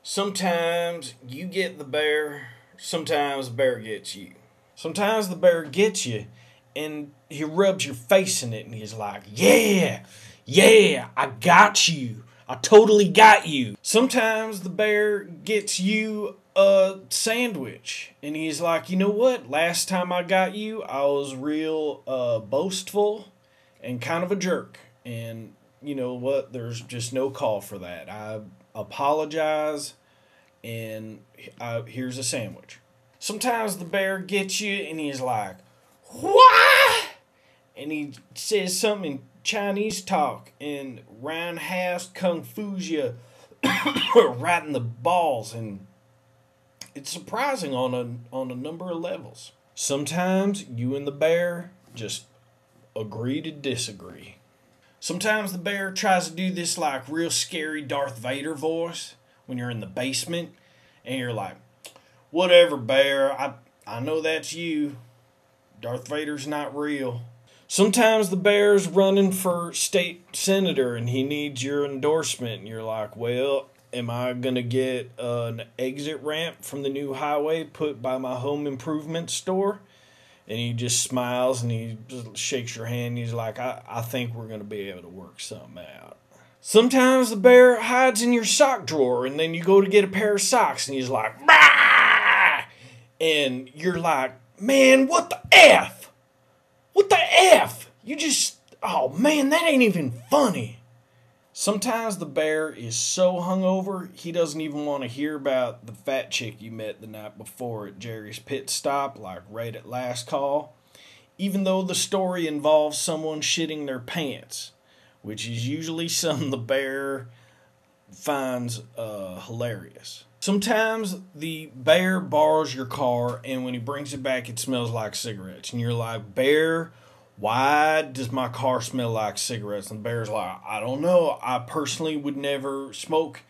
Sometimes you get the bear, sometimes the bear gets you. Sometimes the bear gets you and he rubs your face in it and he's like, yeah, yeah, I got you. I totally got you. Sometimes the bear gets you a sandwich and he's like, you know what? Last time I got you, I was real boastful and kind of a jerk. And you know what? There's just no call for that. I apologize, and here's a sandwich. Sometimes the bear gets you and he's like, what? And he says something in Chinese talk and roundhouse kung fu's you right in the balls, and it's surprising on a number of levels. Sometimes you and the bear just agree to disagree. Sometimes the bear tries to do this like real scary Darth Vader voice when you're in the basement and you're like, whatever, bear, I know that's you. Darth Vader's not real. Sometimes the bear's running for state senator and he needs your endorsement and you're like, well, am I going to get an exit ramp from the new highway put by my home improvement store? And he just smiles and he just shakes your hand and he's like, I think we're going to be able to work something out. Sometimes the bear hides in your sock drawer and then you go to get a pair of socks and he's like, bah! And you're like, man, what the F? What the F? You just, oh man, that ain't even funny. Sometimes the bear is so hungover, he doesn't even want to hear about the fat chick you met the night before at Jerry's pit stop, like right at last call, even though the story involves someone shitting their pants, which is usually something the bear finds hilarious. Sometimes the bear borrows your car, and when he brings it back, it smells like cigarettes, and you're like, bear, why does my car smell like cigarettes? And the bear's like, I don't know. I personally would never smoke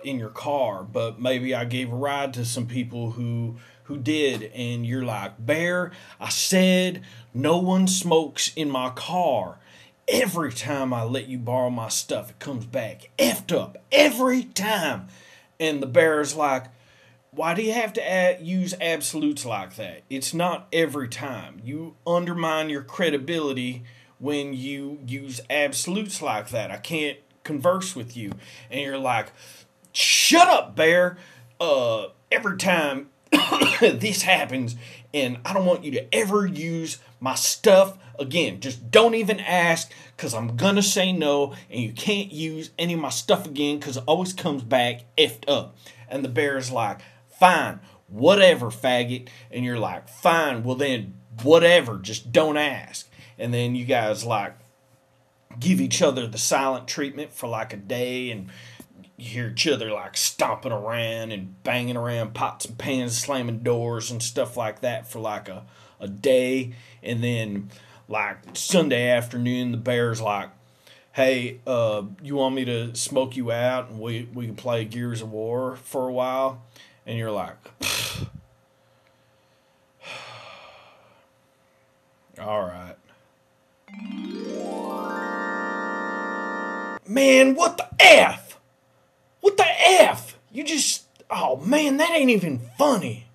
in your car, but maybe I gave a ride to some people who did. And you're like, bear, I said no one smokes in my car. Every time I let you borrow my stuff, it comes back effed up. Every time. And the bear's like, why do you have to use absolutes like that? It's not every time. You undermine your credibility when you use absolutes like that. I can't converse with you. And you're like, shut up, bear. Every time this happens, and I don't want you to ever use my stuff again. Just don't even ask, because I'm going to say no, and you can't use any of my stuff again, because it always comes back effed up. And the bear's like, fine, whatever, faggot. And you're like, fine, well then, whatever, just don't ask. And then you guys like give each other the silent treatment for like a day, and you hear each other like stomping around and banging around pots and pans, slamming doors and stuff like that for like a day. And then like Sunday afternoon, the bear's like, hey, you want me to smoke you out and we can play Gears of War for a while? And you're like, all right. Man, what the F? What the F? You just, oh man, that ain't even funny.